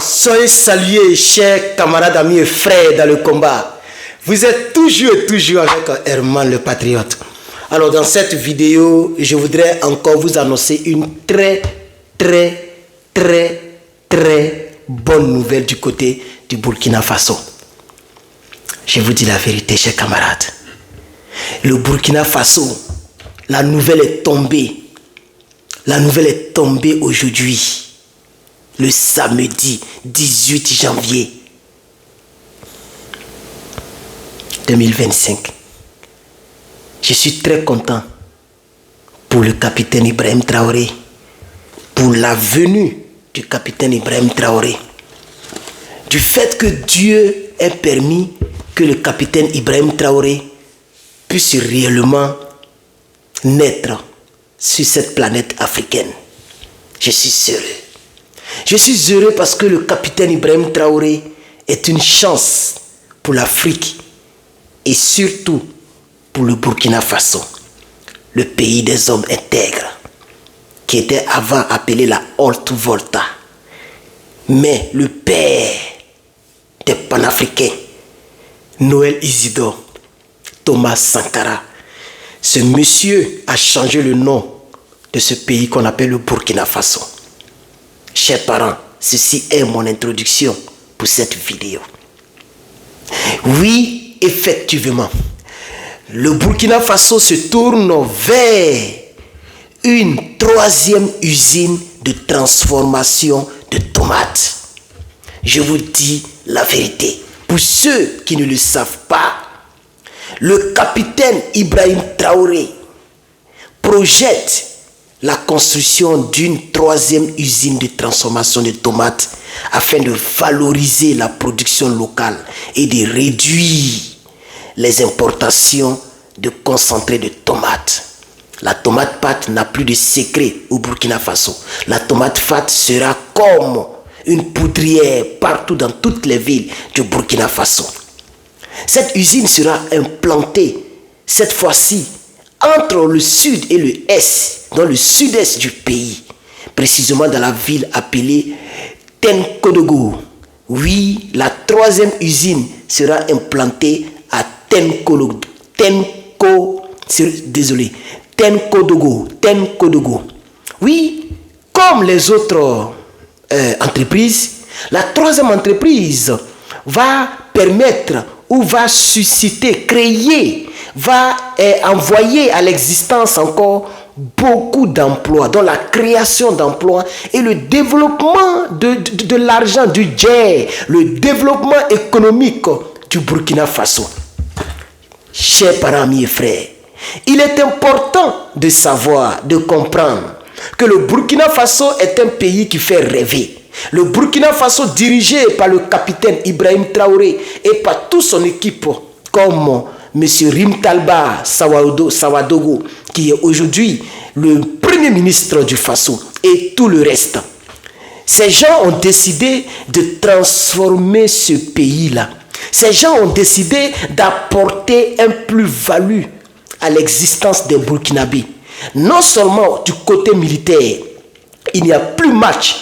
Soyez salués, chers camarades, amis et frères dans le combat. Vous êtes toujours avec Herman le Patriote. Alors dans cette vidéo, je voudrais encore vous annoncer une très bonne nouvelle du côté du Burkina Faso. Je vous dis la vérité, chers camarades. Le Burkina Faso, la nouvelle est tombée. La nouvelle est tombée aujourd'hui, le samedi 18 janvier 2025. Je suis très content pour le capitaine Ibrahim Traoré, pour la venue du capitaine Ibrahim Traoré, du fait que Dieu ait permis que le capitaine Ibrahim Traoré puisse réellement naître sur cette planète africaine. Je suis heureux. Je suis heureux parce que le capitaine Ibrahim Traoré est une chance pour l'Afrique et surtout pour le Burkina Faso, le pays des hommes intègres, qui était avant appelé la Haute Volta. Mais le père des panafricains, Noël Isidore Thomas Sankara, ce monsieur a changé le nom de ce pays qu'on appelle le Burkina Faso. Chers parents, ceci est mon introduction pour cette vidéo. Oui, effectivement, le Burkina Faso se tourne vers une troisième usine de transformation de tomates. Je vous dis la vérité. Pour ceux qui ne le savent pas, le capitaine Ibrahim Traoré projette la construction d'une troisième usine de transformation de tomates afin de valoriser la production locale et de réduire les importations de concentré de tomates. La tomate pâte n'a plus de secret au Burkina Faso. La tomate pâte sera comme une poudrière partout dans toutes les villes du Burkina Faso. Cette usine sera implantée, cette fois-ci, entre le sud et le est, dans le sud-est du pays, précisément dans la ville appelée Tenkodogo. Oui, la troisième usine sera implantée à Tenkodogo. Oui, comme les autres entreprises, la troisième entreprise va permettre ou va susciter, créer, va envoyer à l'existence encore beaucoup d'emplois, dans la création d'emplois et le développement de l'argent, du djé, le développement économique du Burkina Faso. Chers parents, amis et frères, il est important de savoir, de comprendre que le Burkina Faso est un pays qui fait rêver. Le Burkina Faso, dirigé par le capitaine Ibrahim Traoré et par toute son équipe, comme M. Rimtalba Sawadogo, qui est aujourd'hui le premier ministre du Faso, et tout le reste. Ces gens ont décidé de transformer ce pays-là. Ces gens ont décidé d'apporter un plus-value à l'existence des Burkinabés. Non seulement du côté militaire, il n'y a plus match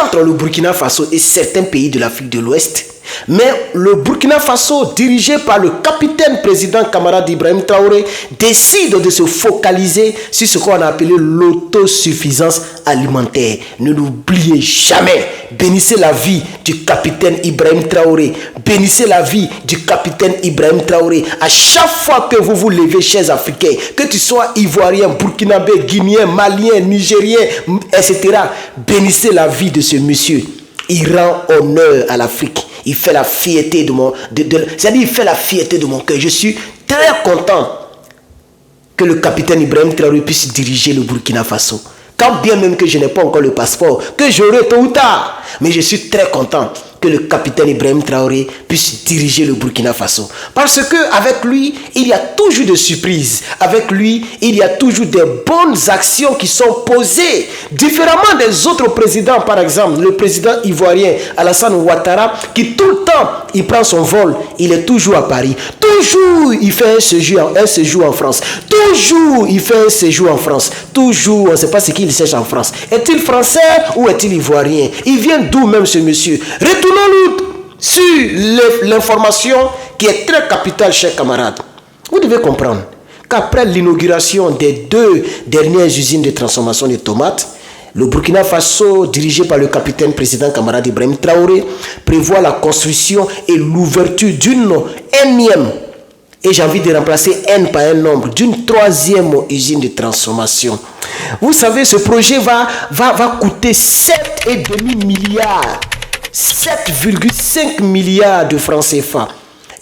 entre le Burkina Faso et certains pays de l'Afrique de l'Ouest, mais le Burkina Faso, dirigé par le capitaine président camarade Ibrahim Traoré, décide de se focaliser sur ce qu'on a appelé l'autosuffisance alimentaire. Ne l'oubliez jamais. Bénissez la vie du capitaine Ibrahim Traoré. Bénissez la vie du capitaine Ibrahim Traoré. À chaque fois que vous vous levez, chers Africains, que tu sois Ivoirien, Burkinabé, Guinéen, Malien, Nigérien, etc., bénissez la vie de ce monsieur. Il rend honneur à l'Afrique. Il fait la fierté de mon... c'est-à-dire, il fait la fierté de mon cœur. Je suis très content que le capitaine Ibrahim Traoré puisse diriger le Burkina Faso. Quand bien même que je n'ai pas encore le passeport, que j'aurai tôt ou tard. Mais je suis très content que le capitaine Ibrahim Traoré puisse diriger le Burkina Faso. Parce qu'avec lui, il y a toujours des surprises. Avec lui, il y a toujours des bonnes actions qui sont posées. Différemment des autres présidents, par exemple, le président ivoirien Alassane Ouattara, qui tout le temps, il prend son vol, il est toujours à Paris. Toujours, il fait un séjour en France. Toujours, il fait un séjour en France. Toujours, on ne sait pas ce qu'il cherche en France. Est-il français ou est-il ivoirien? Il vient vient d'où même ce monsieur? Retournons-nous sur l'information qui est très capitale, chers camarades. Vous devez comprendre qu'après l'inauguration des 2 dernières usines de transformation de tomates, le Burkina Faso, dirigé par le capitaine président camarade Ibrahim Traoré, prévoit la construction et l'ouverture d'une énième, et j'ai envie de remplacer N par un nombre, d'une 3e usine de transformation. Vous savez, ce projet va coûter 7,5 milliards, 7,5 milliards de francs CFA.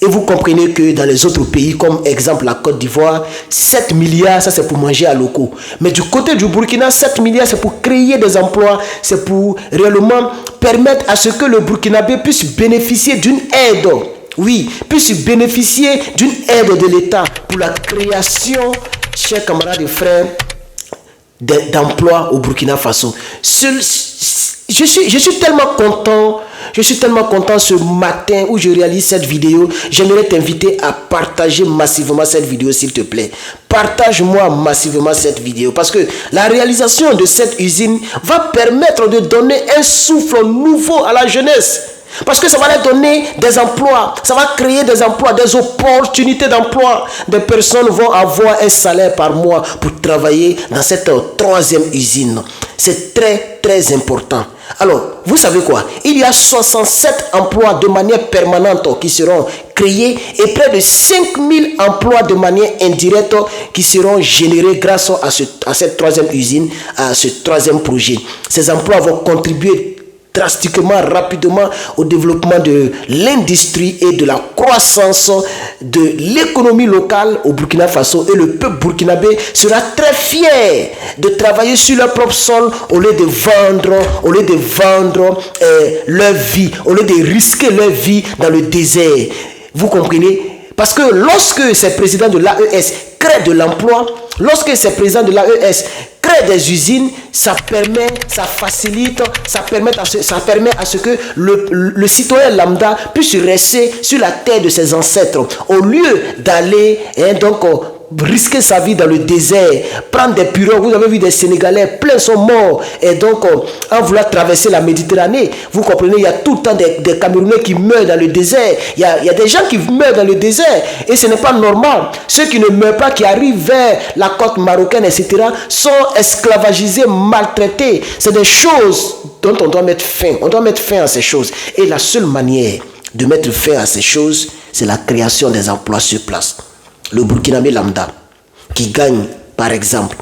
Et vous comprenez que dans les autres pays, comme exemple la Côte d'Ivoire, 7 milliards, ça c'est pour manger à locaux. Mais du côté du Burkina, 7 milliards, c'est pour créer des emplois, c'est pour réellement permettre à ce que le Burkinabé puisse bénéficier d'une aide. Oui, puisse bénéficier d'une aide de l'État pour la création, chers camarades et frères, d'emplois au Burkina Faso. Je suis tellement content. Je suis tellement content ce matin où je réalise cette vidéo. J'aimerais t'inviter à partager massivement cette vidéo, s'il te plaît. Partage-moi massivement cette vidéo parce que la réalisation de cette usine va permettre de donner un souffle nouveau à la jeunesse. Parce que ça va leur donner des emplois, ça va créer des emplois, des opportunités d'emploi. Des personnes vont avoir un salaire par mois pour travailler dans cette 3e usine. C'est très, très important. Alors, vous savez quoi? Il y a 67 emplois de manière permanente qui seront créés et près de 5000 emplois de manière indirecte qui seront générés grâce à cette 3e usine, à ce 3e projet. Ces emplois vont contribuer drastiquement, rapidement au développement de l'industrie et de la croissance de l'économie locale au Burkina Faso. Et le peuple burkinabé sera très fier de travailler sur leur propre sol au lieu de vendre leur vie, au lieu de risquer leur vie dans le désert. Vous comprenez? Parce que lorsque ces présidents de l'AES créent de l'emploi, lorsque ces présidents de l'AES créent des usines, ça facilite, ça permet à ce que le citoyen lambda puisse rester sur la terre de ses ancêtres au lieu d'aller risquer sa vie dans le désert, prendre des pirogues. Vous avez vu des Sénégalais, plein sont morts, et donc en voulant traverser la Méditerranée, vous comprenez, il y a tout le temps des Camerounais qui meurent dans le désert, il y a des gens qui meurent dans le désert, et ce n'est pas normal. Ceux qui ne meurent pas, qui arrivent vers la côte marocaine, etc., sont esclavagisés, maltraités. C'est des choses dont on doit mettre fin. On doit mettre fin à ces choses. Et la seule manière de mettre fin à ces choses, c'est la création des emplois sur place. Le Burkinabé lambda, qui gagne, par exemple,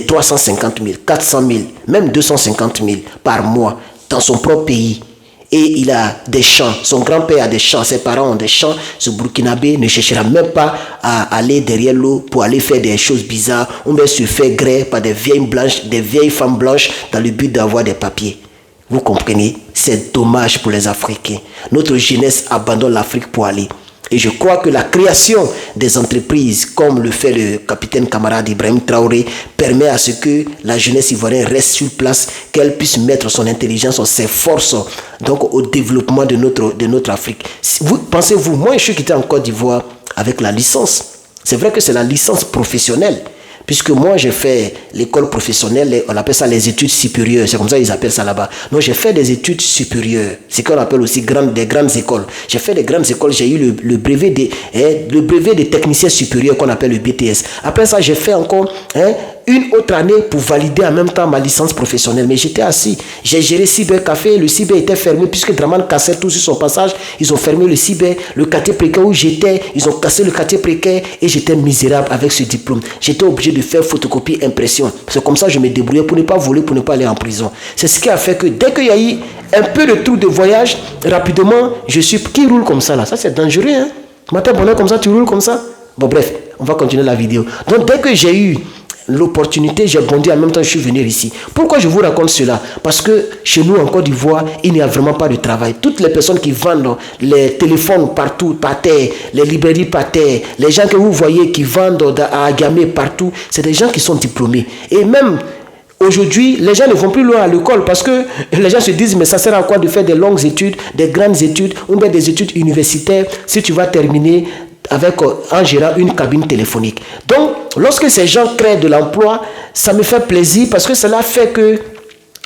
350 000, 400 000, même 250 000 par mois dans son propre pays, et il a des champs, son grand-père a des champs, ses parents ont des champs, ce Burkinabé ne cherchera même pas à aller derrière l'eau pour aller faire des choses bizarres, on va se faire gré par des vieilles femmes blanches dans le but d'avoir des papiers. Vous comprenez? C'est dommage pour les Africains. Notre jeunesse abandonne l'Afrique pour aller. Et je crois que la création des entreprises, comme le fait le capitaine camarade Ibrahim Traoré, permet à ce que la jeunesse ivoirienne reste sur place, qu'elle puisse mettre son intelligence, ses forces donc, au développement de notre Afrique. Pensez-vous, moi je suis quitté en Côte d'Ivoire avec la licence. C'est vrai que c'est la licence professionnelle. Puisque moi, j'ai fait l'école professionnelle, on appelle ça les études supérieures, c'est comme ça qu'ils appellent ça là-bas. Non, j'ai fait des études supérieures, c'est qu'on appelle aussi des grandes écoles. J'ai fait des grandes écoles, j'ai eu le brevet des techniciens supérieurs qu'on appelle le BTS. Après ça, j'ai fait encore une autre année pour valider en même temps ma licence professionnelle. Mais j'étais assis, j'ai géré cybercafé, le cyber était fermé puisque Draman cassait tout sur son passage. Ils ont fermé le cyber, le quartier précaire où j'étais, ils ont cassé le quartier précaire et j'étais misérable avec ce diplôme. J'étais obligé de faire photocopie, impression. C'est comme ça que je me débrouillais pour ne pas voler, pour ne pas aller en prison. C'est ce qui a fait que dès qu'il y a eu un peu de trou de voyage, rapidement, qui roule comme ça là? Ça c'est dangereux, hein? Matin bonheur comme ça, tu roules comme ça? Bon bref, on va continuer la vidéo. Donc dès que j'ai eu l'opportunité, j'ai bondi en même temps, je suis venu ici. Pourquoi je vous raconte cela? Parce que chez nous en Côte d'Ivoire, il n'y a vraiment pas de travail. Toutes les personnes qui vendent les téléphones partout, par terre, les librairies par terre, les gens que vous voyez qui vendent à Agamé partout, c'est des gens qui sont diplômés. Et même aujourd'hui, les gens ne vont plus loin à l'école parce que les gens se disent mais ça sert à quoi de faire des longues études, des grandes études ou bien des études universitaires si tu vas terminer en gérant une cabine téléphonique. Donc, lorsque ces gens créent de l'emploi, ça me fait plaisir parce que cela fait que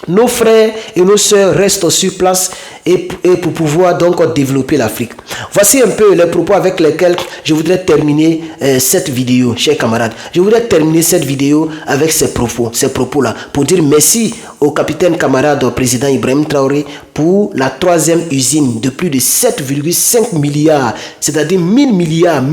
nos frères et nos sœurs restent sur place et pour pouvoir donc développer l'Afrique. Voici un peu les propos avec lesquels je voudrais terminer cette vidéo, chers camarades. Je voudrais terminer cette vidéo avec ces propos-là, pour dire merci au capitaine camarade au président Ibrahim Traoré pour la 3e usine de plus de 7,5 milliards, c'est-à-dire 1000 millions,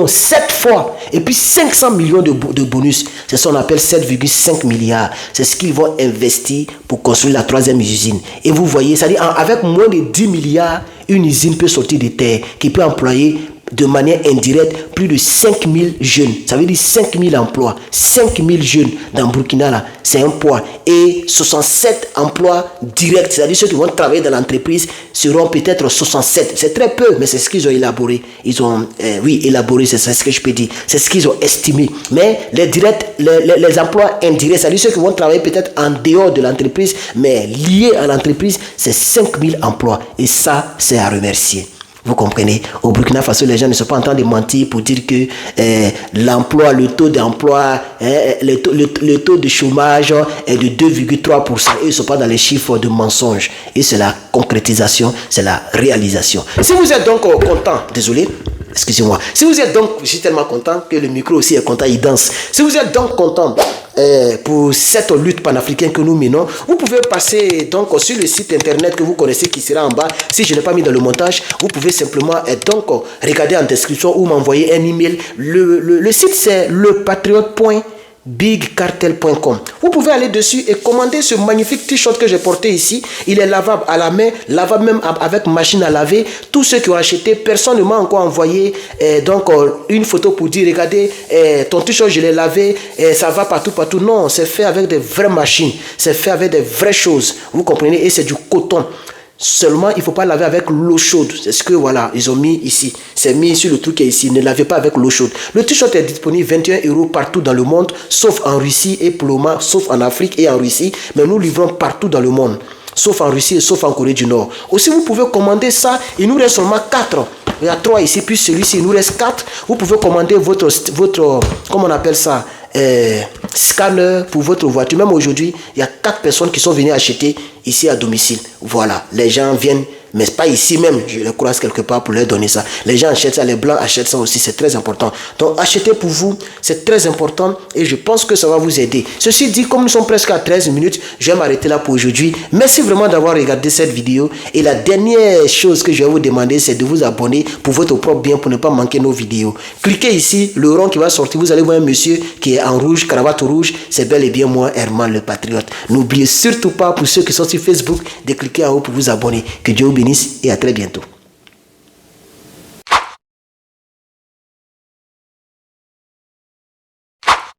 7 fois, et puis 500 millions de bonus. C'est ce qu'on appelle 7,5 milliards. C'est ce qu'ils vont investir pour construire la 3e usine. Et vous voyez, c'est-à-dire avec moins de 10 milliards, une usine peut sortir de terre, qui peut employer de manière indirecte plus de 5000 jeunes. Ça veut dire 5000 emplois. 5000 jeunes dans Burkina, là, c'est un poids. Et 67 emplois directs, c'est-à-dire ceux qui vont travailler dans l'entreprise seront peut-être 67. C'est très peu, mais c'est ce qu'ils ont élaboré. Ils ont, élaboré, c'est ce que je peux dire. C'est ce qu'ils ont estimé. Mais les directs, les emplois indirects, c'est-à-dire ceux qui vont travailler peut-être en dehors de l'entreprise, mais liés à l'entreprise, c'est 5000 emplois. Et ça, c'est à remercier. Vous comprenez? Au Burkina Faso, les gens ne sont pas en train de mentir pour dire que l'emploi, le taux d'emploi, le taux de chômage est de 2,3%. Ils ne sont pas dans les chiffres de mensonges. Et c'est la concrétisation, c'est la réalisation. Si vous êtes donc content, désolé, excusez-moi. Si vous êtes donc, je suis tellement content que le micro aussi est content, il danse. Si vous êtes donc content pour cette lutte panafricaine que nous menons, vous pouvez passer donc sur le site internet que vous connaissez qui sera en bas. Si je ne l'ai pas mis dans le montage, vous pouvez simplement donc regarder en description ou m'envoyer un email. Le site c'est lepatriote.bigcartel.com. Vous pouvez aller dessus et commander ce magnifique t-shirt que j'ai porté ici. Il est lavable à la main, lavable même avec machine à laver. Tous ceux qui ont acheté, personne ne m'a encore envoyé donc une photo pour dire regardez ton t-shirt je l'ai lavé, ça va partout. Non, c'est fait avec des vraies machines, c'est fait avec des vraies choses. Vous comprenez? Et c'est du coton. Seulement, il ne faut pas laver avec l'eau chaude. C'est ce que, voilà, ils ont mis ici. C'est mis sur le truc qui est ici. Ne lavez pas avec l'eau chaude. Le t-shirt est disponible 21 € partout dans le monde, sauf en Russie et pour le moment, sauf en Afrique et en Russie. Mais nous livrons partout dans le monde, sauf en Russie et sauf en Corée du Nord. Aussi, vous pouvez commander ça. Il nous reste seulement 4. Il y a 3 ici, puis celui-ci, il nous reste 4. Vous pouvez commander votre comment on appelle ça, scanner pour votre voiture. Même aujourd'hui, il y a 4 personnes qui sont venues acheter ici à domicile. Voilà, les gens viennent, mais pas ici même, je les croise quelque part pour leur donner ça. Les gens achètent ça, les blancs achètent ça aussi, c'est très important. Donc achetez pour vous, c'est très important et je pense que ça va vous aider. Ceci dit, comme nous sommes presque à 13 minutes, je vais m'arrêter là pour aujourd'hui. Merci vraiment d'avoir regardé cette vidéo. Et la dernière chose que je vais vous demander, c'est de vous abonner pour votre propre bien, pour ne pas manquer nos vidéos. Cliquez ici, le rond qui va sortir, vous allez voir un monsieur qui est en rouge, cravate rouge, c'est bel et bien moi, Herman le Patriote. N'oubliez surtout pas, pour ceux qui sont sur Facebook, de cliquer en haut pour vous abonner. Que Dieu vous bénisse et à très bientôt.